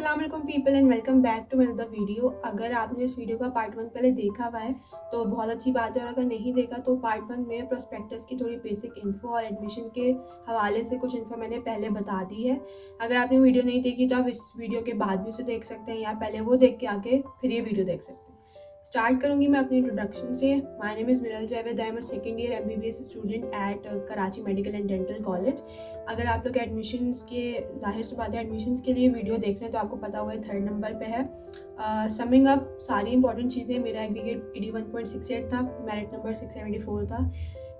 अस्सलाम वालेकुम people and welcome back to another video. अगर आपने इस वीडियो का पार्ट 1 पहले देखा हुआ है तो बहुत अच्छी बात है, और अगर नहीं देखा तो पार्ट 1 में प्रोस्पेक्टस की थोड़ी बेसिक इन्फो और एडमिशन के हवाले से कुछ इन्फो मैंने पहले बता दी है। अगर आपने वीडियो नहीं देखी तो आप इस वीडियो के बाद भी उसे देख सकते हैं या पहले वो देख के आके फिर ये वीडियो देख सकते हैं। स्टार्ट करूंगी मैं अपनी इंट्रोडक्शन से। My name is Minal Javed. I am a second year MBBS student at Karachi medical and dental college. अगर आप लोग एडमिशन्स के, जाहिर सी बात है, एडमिशन्स के लिए वीडियो देख रहे हैं तो आपको पता हुआ है 3rd नंबर पे है। समिंग अप सारी इंपॉर्टेंट चीज़ें, मेरा एग्रीगेट 81.68 था, मेरिट नंबर 674 था।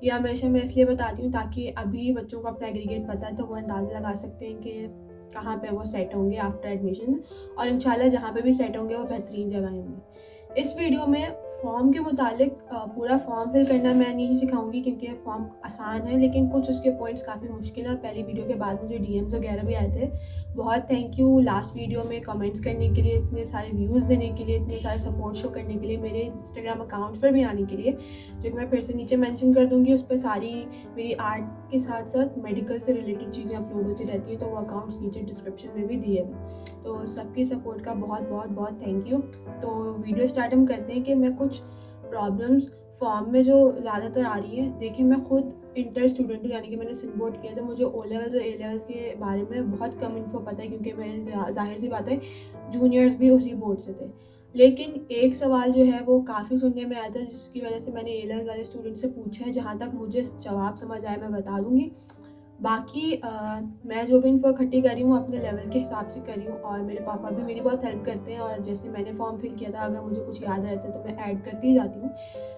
ये हमेशा मैं इसलिए बताती हूँ ताकि अभी बच्चों को अपना एग्रीगेट पता है तो वो अंदाज़ा लगा सकते हैं कि कहाँ पे वो सेट होंगे आफ्टर एडमिशन, और इंशाल्लाह जहाँ पे भी सेट होंगे वो बेहतरीन जगह होंगी। इस वीडियो में फॉर्म के मुतालिक पूरा फॉर्म फिल करना मैं नहीं सिखाऊंगी क्योंकि फॉर्म आसान है, लेकिन कुछ उसके पॉइंट्स काफ़ी मुश्किल है। पहली वीडियो के बाद मुझे DMs वगैरह भी आए थे। बहुत थैंक यू लास्ट वीडियो में कमेंट्स करने के लिए, इतने सारे व्यूज़ देने के लिए, इतने सारे सपोर्ट शो करने के लिए, मेरे इंस्टाग्राम अकाउंट पर भी आने के लिए, जो कि मैं फिर से नीचे मेंशन कर दूंगी। उस पर सारी मेरी आर्ट के साथ साथ मेडिकल से रिलेटेड चीज़ें अपलोड होती रहती हैं, तो वो अकाउंट्स नीचे डिस्क्रिप्शन में भी दिए हैं। तो सबकी सपोर्ट का बहुत बहुत बहुत थैंक यू। तो वीडियो स्टार्ट हम करते हैं कि मैं कुछ प्रॉब्लम्स फॉर्म में जो ज़्यादातर आ रही है। देखिए, मैं खुद इंटर स्टूडेंट हूँ, यानी कि मैंने सिंध बोर्ड किया, तो मुझे O लेवल्स और A लेवल्स के बारे में बहुत कम इन्फो पता है क्योंकि मेरे जाहिर सी बात है जूनियर्स भी उसी बोर्ड से थे। लेकिन एक सवाल जो है वो काफ़ी सुनने में आया था, जिसकी वजह से मैंने A लेवल वाले स्टूडेंट से पूछा है। जहाँ तक मुझे जवाब समझ आया मैं बता दूँगी। बाकी मैं जो भी इन्फो इकट्ठी कर रही हूँ अपने लेवल के हिसाब से कर रही हूँ, और मेरे पापा भी मेरी बहुत हेल्प करते हैं, और जैसे मैंने फॉर्म फिल किया था अगर मुझे कुछ याद रहता है तो मैं ऐड करती जाती हूँ।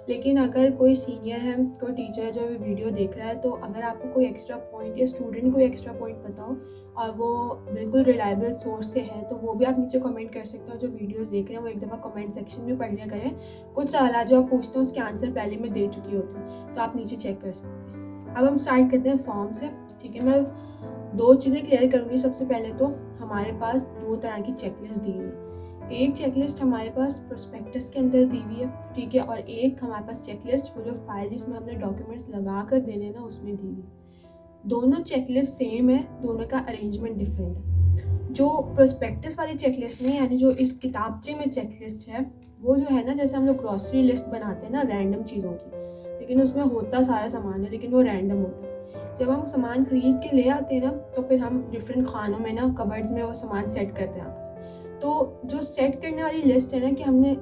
लेकिन अगर कोई सीनियर है, कोई टीचर है जो भी वीडियो देख रहा है, तो अगर आपको कोई एक्स्ट्रा पॉइंट या स्टूडेंट को एक्स्ट्रा पॉइंट पता हो और वो बिल्कुल रिलायबल सोर्स से है तो वो भी आप नीचे कमेंट कर सकते हो। जो वीडियोस देख रहे हैं वो एक दफ़ा कमेंट सेक्शन में पढ़ लिया करें। कुछ सवाल जो आप पूछते हो उसके आंसर पहले मैं दे चुकी होती हूँ, तो आप नीचे चेक कर सकते हैं। अब हम स्टार्ट करते हैं फॉर्म से। ठीक है, मैं 2 चीज़ें क्लियर करूँगी। सबसे पहले तो हमारे पास 2 तरह की चेकलिस्ट दी हुई है। एक चेकलिस्ट हमारे पास प्रोस्पेक्टस के अंदर दी हुई है, ठीक है, और एक हमारे पास चेकलिस्ट वो जो फाइल जिसमें हमने डॉक्यूमेंट्स लगा कर देने ना उसमें दी हुई है। दोनों चेकलिस्ट सेम है, दोनों का अरेंजमेंट डिफरेंट है। जो प्रोस्पेक्टस वाली चेकलिस्ट में, यानी जो इस किताबचे में चेकलिस्ट है, वो जो है ना, जैसे हम लोग ग्रॉसरी लिस्ट बनाते हैं ना रैंडम चीज़ों की, लेकिन उसमें होता सारा सामान है लेकिन वो रैंडम होता है। जब हम सामान खरीद के ले आते हैं ना तो फिर हम डिफरेंट खानों में ना, कबर्ड्स में वो सामान सेट करते हैं। तो जो सेट करने वाली लिस्ट है ना, कि हमने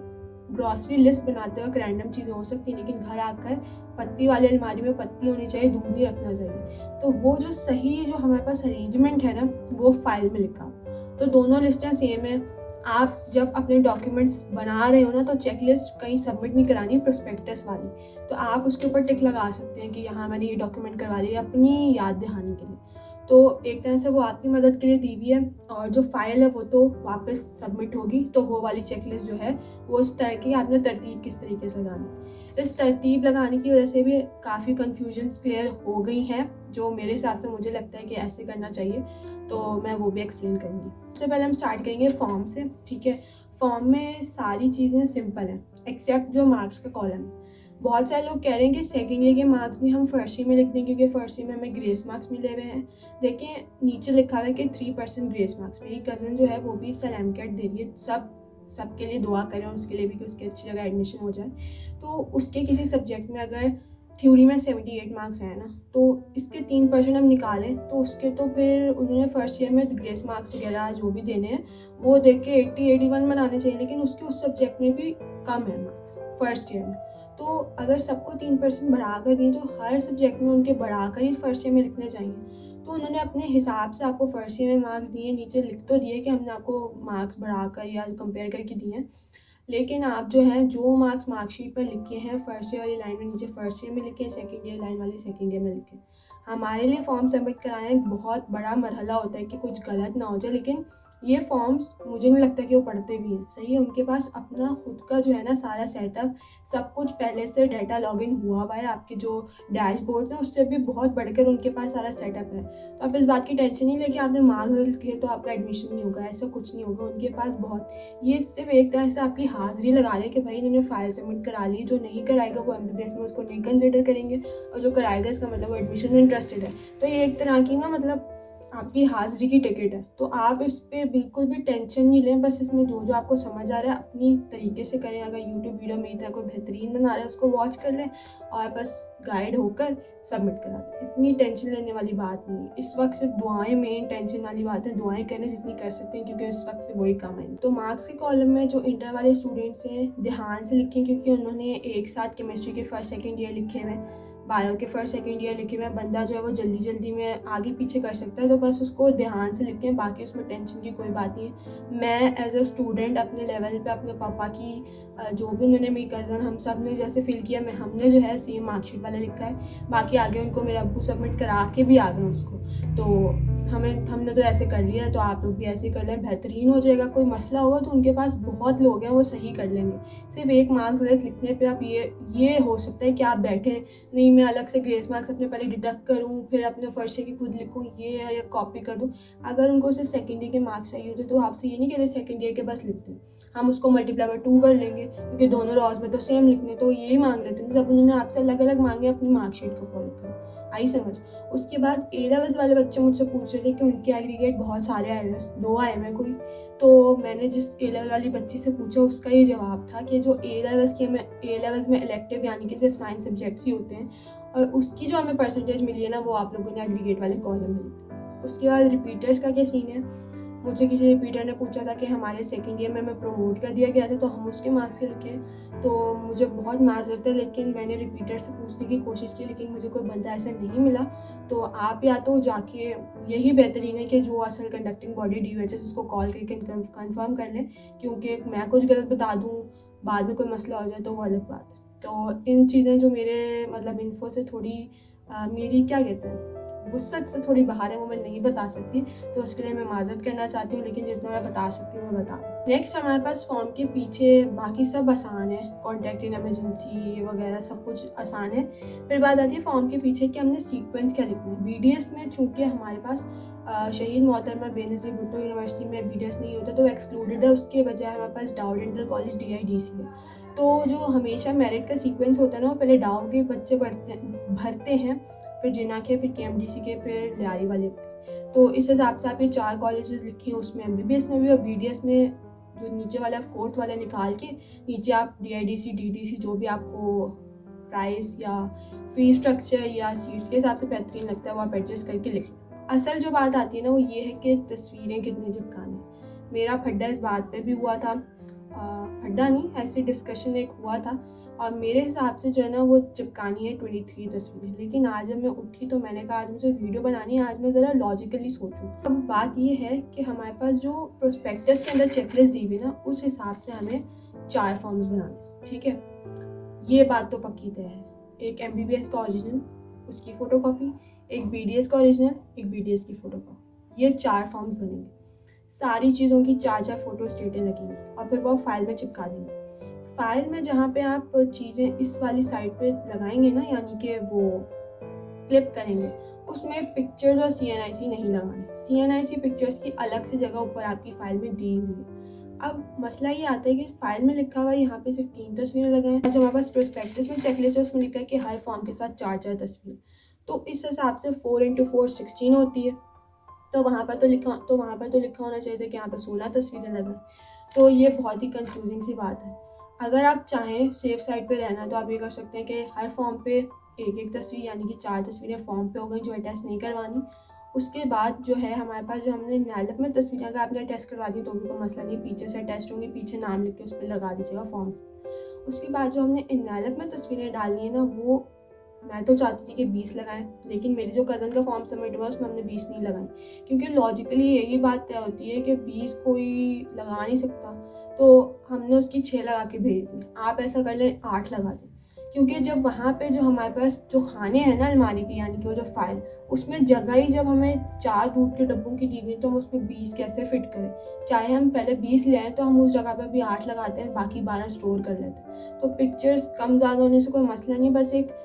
ग्रॉसरी लिस्ट बनाते वक्त रैंडम चीज़ें हो सकती हैं, लेकिन घर आकर पत्ती वाली अलमारी में पत्ती होनी चाहिए, दूध नहीं रखना चाहिए। तो वो जो सही जो हमारे पास अरेंजमेंट है ना वो फाइल में लिखा। तो दोनों लिस्टें सेम है। आप जब अपने डॉक्यूमेंट्स बना रहे हो ना तो चेकलिस्ट कहीं सबमिट नहीं करानी प्रोस्पेक्टस वाली, तो आप उसके ऊपर टिक लगा सकते हैं कि यहाँ मैंने ये डॉक्यूमेंट करवा लिया अपनी याद दहानी के लिए। तो एक तरह से वो आपकी मदद के लिए दी हुई है, और जो फाइल है वो तो वापस सबमिट होगी। तो वो वाली चेकलिस्ट जो है वो इस तरह की, आपने तरतीब किस तरीके से लगानी। इस तरतीब लगाने की वजह से भी काफ़ी कन्फ्यूजन्स क्लियर हो गई हैं, जो मेरे हिसाब से मुझे लगता है कि ऐसे करना चाहिए, तो मैं वो भी एक्सप्लेन करूँगी। सबसे पहले हम स्टार्ट करेंगे फॉर्म से। ठीक है, फॉर्म में सारी चीज़ें सिंपल हैं एक्सेप्ट जो मार्क्स का कॉलम है। बहुत सारे लोग कह रहे हैं कि सेकेंड ईयर के मार्क्स भी हम फर्स्ट ईयर में लिख दें क्योंकि फर्स्ट ईयर में हमें ग्रेस मार्क्स मिले हुए हैं। देखिए, नीचे लिखा हुआ है कि 3% ग्रेस मार्क्स। मेरी कज़न जो है वो भी सलामकेट दे रही है। सबके लिए दुआ करें और उसके लिए भी कि उसकी अच्छी जगह एडमिशन हो जाए। तो उसके किसी सब्जेक्ट में अगर थ्योरी में 78 मार्क्स हैं ना, तो इसके 3% हम निकालें तो उसके तो फिर उन्होंने फर्स्ट ईयर में ग्रेस मार्क्स वगैरह जो भी देने हैं वो देख के 80-81 बनाने चाहिए, लेकिन उसके उस सब्जेक्ट में भी कम है मार्क्स फर्स्ट ईयर में। तो अगर सबको 3% बढ़ा कर दिए तो हर सब्जेक्ट में उनके बढ़ाकर ही फर्स्ट ईयर में लिखने चाहिए। तो उन्होंने अपने हिसाब से आपको फर्स्ट ईयर में मार्क्स दिए, नीचे लिख तो दिए कि हमने आपको मार्क्स बढ़ाकर या कंपेयर करके दिए हैं, लेकिन आप जो हैं जो मार्क्स मार्कशीट पर लिखे हैं फर्स्ट ईयर वाली लाइन में नीचे फर्स्ट ईयर में लिखे, सेकंड ईयर लाइन वाली सेकंड ईयर में लिखे। हमारे लिए फॉर्म सबमिट कराना एक बहुत बड़ा मरहला होता है कि कुछ गलत ना हो जाए, लेकिन ये फॉर्म्स मुझे नहीं लगता कि वो पढ़ते भी हैं। सही है, उनके पास अपना खुद का जो है ना सारा सेटअप, सब कुछ पहले से डाटा लॉगिन हुआ हुआ है। आपके जो डैशबोर्ड है उससे भी बहुत बढ़कर उनके पास सारा सेटअप है। तो आप इस बात की टेंशन नहीं ले कि आपने मार्क्स लिखे तो आपका एडमिशन नहीं होगा, ऐसा कुछ नहीं होगा। उनके पास बहुत, ये सिर्फ एक तरह से आपकी हाजिरी लगा रहे हैं कि भाई इन्होंने फाइल सबमिट करा ली। जो नहीं कराएगा वो MBBS में उसको नहीं कंसिडर करेंगे, और जो कराएगा इसका मतलब वो एडमिशन में इंटरेस्टेड है। तो ये एक तरह की ना, मतलब आपकी हाज़िरी की टिकट है। तो आप इस पे बिल्कुल भी टेंशन नहीं लें, बस इसमें जो-जो आपको समझ आ रहा है अपनी तरीके से करें। अगर यूट्यूब वीडियो मेरी तरह कोई बेहतरीन बना रहा है उसको वॉच कर लें और बस गाइड होकर सबमिट करा दें। इतनी टेंशन लेने वाली बात नहीं है। इस वक़्त सिर्फ दुआएँ मेन टेंशन वाली बात है, दुआएँ करें जितनी कर सकते हैं क्योंकि इस वक़्त से वही काम आएँगे। तो मार्क्स के कॉलम में जो इंटर वाले स्टूडेंट्स हैं ध्यान से लिखें क्योंकि उन्होंने एक साथ केमिस्ट्री के फर्स्ट सेकंड ईयर लिखे हुए हैं, बायो के फर्स्ट सेकंड ईयर लिखे हुए हैं। बंदा जो है वो जल्दी-जल्दी में आगे पीछे कर सकता है, तो बस उसको ध्यान से लिखें, बाकी उसमें टेंशन की कोई बात नहीं है। मैं एज़ अ स्टूडेंट अपने लेवल पे अपने पापा की जो भी उन्होंने, मेरी कज़न, हम सब ने जैसे फ़ील किया, हमने जो है सेम मार्कशीट वाला लिखा है। बाकी आगे उनको मेरे अब्बू सबमिट करा के भी आ गए उसको। तो हमने तो ऐसे कर लिया, तो आप लोग भी ऐसे ही कर लें, बेहतरीन हो जाएगा। कोई मसला होगा तो उनके पास बहुत लोग हैं, वो सही कर लेंगे। सिर्फ़ 1 मार्क्स गलत लिखने पे आप ये हो सकता है कि आप बैठे नहीं, मैं अलग से ग्रेस मार्क्स अपने पहले डिडक्ट करूँ, फिर अपने फर्स्ट ईयर की खुद लिखूँ, ये है या कॉपी कर दूँ। अगर उनको सिर्फ सेकंड ईयर के मार्क्स चाहिए होते तो आपसे ये नहीं कह रहे सेकंड ईयर के बस लिख दें, हम उसको मल्टीप्लाई बाय 2 कर लेंगे क्योंकि दोनों रॉज़ में तो सेम लिखने, तो यही मांग लेते हैं। जब उन्होंने आपसे अलग-अलग माँगे अपनी मार्कशीट को फॉलो करें, आई समझ? उसके बाद ए लेवल्स वाले बच्चे मुझसे पूछ रहे थे कि उनके एग्रीगेट बहुत सारे आए हुए हैं, 2 आए हुए हैं कोई। तो मैंने जिस ए लेवल वाली बच्ची से पूछा उसका ये जवाब था कि जो ए लेवल्स में इलेक्टिव यानी कि सिर्फ साइंस सब्जेक्ट्स ही होते हैं और उसकी जो हमें परसेंटेज मिली है ना वो आप लोगों ने एग्रीगेट वाले कॉलम में लिखी। उसके बाद रिपीटर्स का क्या सीन है, मुझे किसी रिपीटर ने पूछा था कि हमारे सेकंड ईयर में हमें प्रमोट कर दिया गया था तो हम उसके मार्क्स से लिखे। तो मुझे बहुत माज़रत है लेकिन मैंने रिपीटर से पूछने की कोशिश की लेकिन मुझे कोई बंदा ऐसा नहीं मिला। तो आप या तो जाके, यही बेहतरीन है कि जो असल कंडक्टिंग बॉडी DOHS उसको कॉल करके कंफर्म कर लें, क्योंकि मैं कुछ गलत बता दूँ, बाद में कोई मसला हो जाए तो वो अलग बात है। तो इन चीज़ें जो मेरे मतलब इन्फो से थोड़ी मेरी क्या कहते हैं, वुसअत से थोड़ी बाहर है, वो मैं नहीं बता सकती, तो उसके लिए मैं माज़रत करना चाहती हूँ, लेकिन जितना मैं बता सकती हूँ मैं बता दूँ। नेक्स्ट हमारे पास फॉर्म के पीछे बाकी सब आसान है, कॉन्टैक्ट इन इमरजेंसी वगैरह सब कुछ आसान है। फिर बात आती है फॉर्म के पीछे कि हमने सीक्वेंस क्या लिखना है। BDS में चूँकि हमारे पास शहीद मोहतरमा बेनज़ीर भुट्टो यूनिवर्सिटी में BDS नहीं होता तो एक्सक्लूडेड है, उसके बजाय हमारे पास डाउ डेंटल कॉलेज DIDC है। तो जो हमेशा मेरिट का सीक्वेंस होता है ना, वो पहले डाउ के बच्चे भरते हैं, फिर जिन्ना के, फिर KMDC के, फिर लियारी वाले के। तो इस हिसाब से आप ये 4 कॉलेजेस लिखिए, उसमें MBBS में भी और BDS में जो नीचे वाला 4th वाला निकाल के नीचे आप DIDC, DDC जो भी आपको प्राइस या फीस स्ट्रक्चर या सीट्स के हिसाब से बेहतरीन लगता है वो आप एडजस्ट करके लिख लें। असल जो बात आती है ना वो ये है कि तस्वीरें कितनी चिपकानी। मेरा फड्डा इस बात पे भी हुआ था, फड्डा नहीं, ऐसे डिस्कशन एक हुआ था और मेरे हिसाब से जो है ना वो चिपकानी है 23 तस्वीरें। लेकिन आज जब मैं उठी तो मैंने कहा आज मुझे वीडियो बनानी है, आज मैं ज़रा लॉजिकली सोचूं। अब बात ये है कि हमारे पास जो प्रोस्पेक्टस के अंदर चेकलिस्ट दी हुई ना उस हिसाब से हमें 4 फॉर्म्स बनाने, ठीक है। ये बात तो पक्की तय है, एक MBBS का ओरिजिनल, उसकी फ़ोटोकॉपी, एक BDS का ओरिजिनल, एक BDS की फ़ोटोकॉपी, ये 4 फॉर्म्स बनेंगे। सारी चीज़ों की 4-4 फ़ोटो स्टेटें लगेंगी और फिर वो आप फाइल में चिपका देंगे। फाइल में जहाँ पे आप चीज़ें इस वाली साइड पे लगाएंगे ना, यानी कि वो क्लिप करेंगे, उसमें पिक्चर्स और CNIC नहीं लगाने। CNIC पिक्चर्स की अलग से जगह ऊपर आपकी फाइल में दी हुई है। अब मसला ये आता है कि फाइल में लिखा हुआ है यहाँ पे सिर्फ 3 तस्वीरें लगाएं, जो हमारे पास प्रोस्पेक्टस में चेकलिस्ट है उसमें लिखा है कि हर फॉर्म के साथ 4-4 तस्वीरें, तो इस हिसाब से 4 × 4 16 होती है। तो वहाँ पर तो लिखा होना चाहिए था कि यहाँ पर 16 तस्वीरें लगाएं। तो ये बहुत ही कंफ्यूजिंग सी बात है। अगर आप चाहें सेफ साइड पे रहना तो आप ये कर सकते हैं कि हर फॉर्म पे एक तस्वीर यानी कि 4 तस्वीरें फॉर्म पे हो गई जो अटैच नहीं करवानी। उसके बाद जो है हमारे पास जो हमने एनवेलप में तस्वीरें अगर आपने अटैच करवा दी तो भी कोई मसला नहीं, पीछे से अटैच होंगी, पीछे नाम लिख के उस पर लगा दीजिएगा फॉर्म्स। उसके बाद जो हमने एनवेलप में तस्वीरें डालनी है ना, वो मैं तो चाहती थी कि 20 लगाएं, लेकिन मेरी जो कज़न का फॉर्म सबमिट हुआ उसमें हमने 20 नहीं लगाई, क्योंकि लॉजिकली यही बात तय होती है कि 20 कोई लगा नहीं सकता, तो हमने उसकी 6 लगा के भेज दी। आप ऐसा कर लें 8 लगा दें, क्योंकि जब वहाँ पे जो हमारे पास जो खाने हैं ना अलमारी के, यानी कि वो जो फाइल, उसमें जगह ही जब हमें 4 दूध के डब्बों की दी हुई तो हम उसमें 20 कैसे फिट करें। चाहे हम पहले 20 ले आएँ तो हम उस जगह पे भी 8 लगाते हैं, बाकी 12 स्टोर कर लेते हैं। तो पिक्चर्स कम ज़्यादा होने से कोई मसला नहीं, बस एक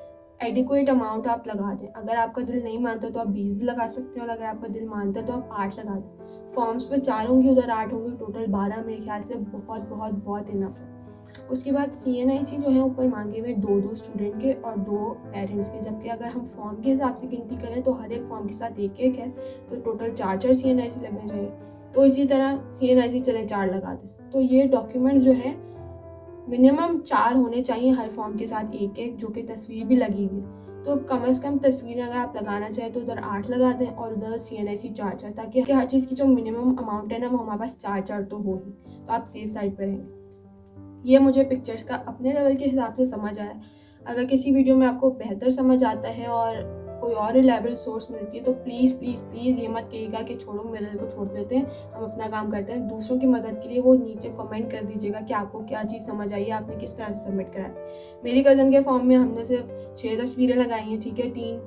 एडिक्वेट अमाउंट आप लगा दें। अगर आपका दिल नहीं मानता तो आप 20 भी लगा सकते हैं और अगर आपका दिल मानता है तो आप 8 लगा दें। फॉर्म्स पे 4 होंगी, उधर 8 होंगी, टोटल 12 मेरे ख्याल से बहुत बहुत बहुत इनफ है। उसके बाद CNIC जो है ऊपर मांगे हुए 2-2 स्टूडेंट के और 2 पेरेंट्स के, जबकि अगर हम फॉर्म के हिसाब से गिनती करें तो हर एक फॉर्म के साथ 1-1 है, तो टोटल 4-4 CNIC लगने चाहिए। तो इसी तरह CNIC चले 4 लगा दें। तो ये डॉक्यूमेंट्स जो है मिनिमम 4 होने चाहिए हर फॉर्म के साथ 1-1, जो कि तस्वीर भी लगी हुई है। तो कम से कम तस्वीरें अगर आप लगाना चाहें तो उधर 8 लगा दें और उधर CNIC 4-4, ताकि हर चीज़ की जो मिनिमम अमाउंट है ना वो हमारे पास 4-4 तो हो ही, तो आप सेफ साइड पर रहेंगे। ये मुझे पिक्चर्स का अपने लेवल के हिसाब से समझ आया। अगर किसी वीडियो में आपको बेहतर समझ आता है और कोई और रिलायबल सोर्स मिलती है तो प्लीज़ प्लीज़ प्लीज़ ये मत कहिएगा कि छोड़ो मेरे को छोड़ देते हैं, हम अपना काम करते हैं। दूसरों की मदद के लिए वो नीचे कमेंट कर दीजिएगा कि आपको क्या चीज़ समझ आई है, आपने किस तरह से सबमिट करा है। मेरी कज़न के फॉर्म में हमने सिर्फ 6 तस्वीरें लगाई हैं, ठीक है, 3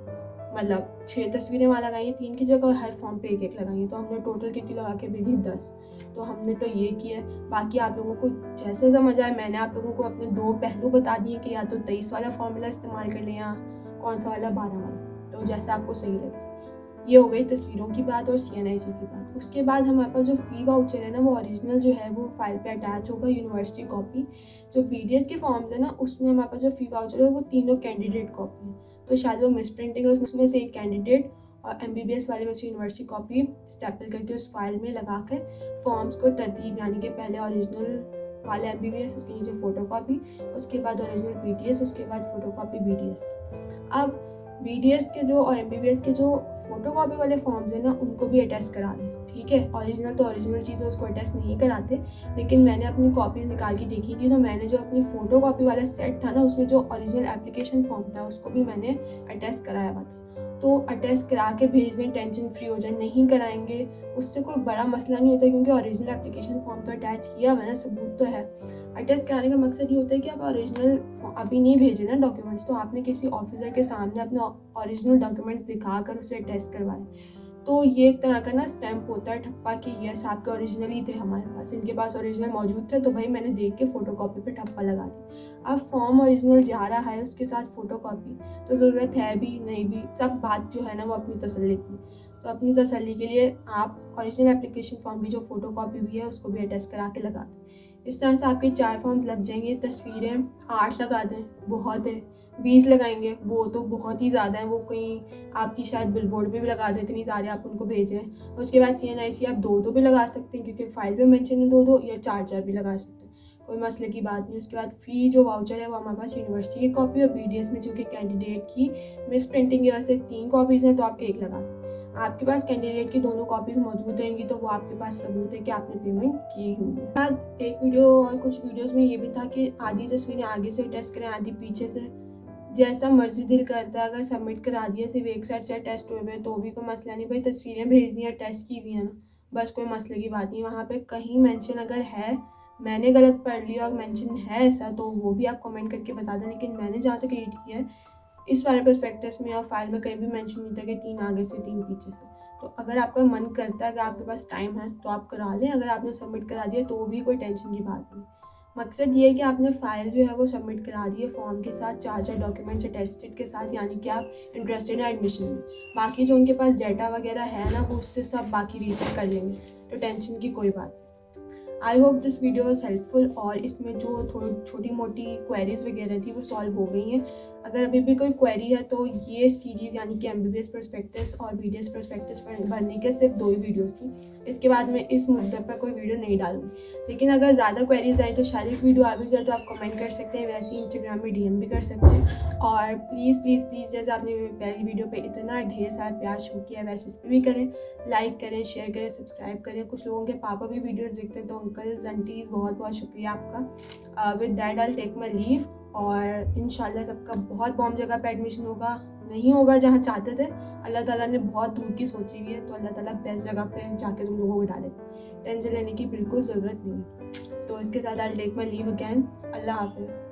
मतलब 6 तस्वीरें वहाँ लगाई हैं 3 की जगह, और हर फॉर्म पे 1-1 लगाई हैं, तो हमने टोटल कितनी लगा के भेजी 10। तो हमने तो ये किया है। बाकी आप लोगों को जैसे समझ आए, मैंने आप लोगों को अपने 2 पहलू बता दिए कि या तो 23 वाला फॉर्मूला इस्तेमाल कर लें या कौन सा वाला 12 वाला, तो जैसा आपको सही लगे। ये हो गई तस्वीरों की बात और CNIC की बात। उसके बाद हमारे पास जो फ़ी वाउचर है ना वो ओरिजिनल जो है वो फाइल पे अटैच होगा, यूनिवर्सिटी कॉपी। जो BDS के फॉर्म्स है ना उसमें हमारे पास जो फ़ी वाउचर है वो तीनों कैंडिडेट कॉपी है, तो शायद वो मिस प्रिंटिंग है, उसमें से एक कैंडिडेट और MBBS वाले में से यूनिवर्सिटी कॉपी स्टेपल करके उस फाइल में लगा कर फॉर्म्स को तरतीब, यानी कि पहले ओरिजिनल वाले MBBS, उसके नीचे फ़ोटो कॉपी, उसके बाद ओरिजिनल BDS, उसके बाद फ़ोटो कॉपी BDS। अब BDS के जो और MBBS के जो फोटोकॉपी वाले फॉर्म्स है ना उनको भी अटेस्ट करा दें, ठीक है। ओरिजिनल तो ओरिजिनल चीज़ है, उसको अटेस्ट नहीं कराते, लेकिन मैंने अपनी कॉपीज निकाल के देखी थी, तो मैंने जो अपनी फोटोकॉपी वाला सेट था ना उसमें जो ओरिजिनल एप्लीकेशन फॉर्म था उसको भी मैंने अटेस्ट कराया हुआ था। तो अटेस्ट करा के भेज दें, टेंशन फ्री हो जाए। नहीं कराएंगे उससे कोई बड़ा मसला नहीं होता, क्योंकि ओरिजिनल एप्लीकेशन फॉर्म तो अटैच किया हुआ है ना, सबूत तो है। अटेस्ट कराने का मकसद ये होता है कि आप ओरिजिनल अभी नहीं भेजे ना डॉक्यूमेंट्स, तो आपने किसी ऑफिसर के सामने अपने ओरिजिनल डॉक्यूमेंट्स दिखाकर उसे टेस्ट करवाएं। तो ये एक तरह का ना स्टैम्प होता है ठप्पा कि यस आपके ओरिजिनल ही थे हमारे पास, इनके पास ओरिजिनल मौजूद थे तो भाई मैंने देख के फ़ोटोकॉपी पे ठप्पा लगा दी। अब फॉर्म ओरिजिनल जा रहा है उसके साथ फ़ोटोकॉपी, तो ज़रूरत है भी नहीं भी, सब बात जो है ना वो अपनी तसल्ली की। तो अपनी तसल्ली के लिए आप ओरिजिनल एप्लीकेशन फॉर्म की जो फ़ोटोकॉपी भी है उसको भी अटैच करा के लगा दें। इस तरह से आपके 4 फॉर्म्स लग जाएंगे। तस्वीरें 8 लगा दें, बहुत है। 20 लगाएंगे वो तो बहुत ही ज़्यादा है, वो कहीं आपकी शायद बिलबोर्ड पे भी लगा दें, इतनी सारी आप उनको भेज रहे हैं। उसके बाद CNIC आप 2-2 भी लगा सकते हैं, क्योंकि फाइल पे मेंशन है 2-2, या 4-4 भी लगा सकते हैं, कोई मसले की बात नहीं। उसके बाद फ़ी जो वाउचर है वो हमारे पास यूनिवर्सिटी की कॉपी और BDS में चूँकि कैंडिडेट की मिस प्रिंटिंग की वजह से 3 कॉपीज़ हैं तो आप 1 लगा दें। आपके पास कैंडिडेट की दोनों कॉपीज़ मौजूद रहेंगी तो वो आपके पास सबूत है कि आपने पेमेंट की हुई है। बाद एक वीडियो और कुछ वीडियोस में ये भी था कि आधी तस्वीरें आगे से टेस्ट करें, आधी पीछे से, जैसा मर्जी दिल करता है। अगर सबमिट करा दिया सिर्फ एक साइड से टेस्ट हुए हुए तो भी कोई मसला नहीं, भाई तस्वीरें भेज दी हैं, टेस्ट की हुई है ना, बस कोई मसले की बात नहीं। वहाँ पे कहीं मेंशन अगर है, मैंने गलत पढ़ लिया और मेंशन है ऐसा, तो वो भी आप कमेंट करके बता दें, लेकिन मैंने जहाँ तक रीड किया है इस वाले प्रोस्पेक्टस में और फाइल में कहीं भी मेंशन नहीं था कि 3 आगे से 3 पीछे से। तो अगर आपका मन करता है, अगर आपके पास टाइम है तो आप करा लें, अगर आपने सबमिट करा दिया तो भी कोई टेंशन की बात नहीं। मकसद ये है कि आपने फाइल जो है वो सबमिट करा दी है फॉर्म के साथ, 4-4 डॉक्यूमेंट्स अटेस्टेड के साथ, यानी कि आप इंटरेस्टेड हैं एडमिशन में। बाकी जो उनके पास डाटा वगैरह है ना वो उससे सब बाकी रीचेक कर लेंगे, तो टेंशन की कोई बात नहीं। I hope this video was helpful, और इसमें जो थोड़ी छोटी मोटी क्वेरीज वगैरह थी वो सॉल्व हो गई हैं। अगर अभी भी कोई क्वेरी है तो ये सीरीज़ यानी कि MBBS पर्सपेक्टिव्स और BDS पर्सपेक्टिव्स भरने के सिर्फ 2 ही वीडियोस थी। इसके बाद मैं इस मुद्दे पर कोई वीडियो नहीं डालूंगी, लेकिन अगर ज़्यादा क्वेरीज आए तो शायद एक वीडियो आ भी जाए तो आप कमेंट कर सकते हैं, वैसे ही इंस्टाग्राम में DM भी कर सकते हैं। और प्लीज़ प्लीज़ प्लीज़ जैसे आपने पहली वीडियो पे इतना ढेर सारा प्यार शो किया है वैसे इस पर भी करें, लाइक करें, शेयर करें, सब्सक्राइब करें। कुछ लोगों के पापा भी वीडियोज़ देखते हैं, तो अंकल्स आंटीज़ बहुत बहुत शुक्रिया आपका। With that I take my leave, और इंशाल्लाह सबका बहुत बॉम्ब जगह पे एडमिशन होगा, नहीं होगा जहाँ चाहते थे, अल्लाह ताला ने बहुत दूर की सोची हुई है, तो अल्लाह ताला बेस्ट जगह पे जाके तुम लोगों को डाले। टेंशन लेने की बिल्कुल ज़रूरत नहीं है। तो इसके साथ I take my leave again. अल्लाह हाफिज़।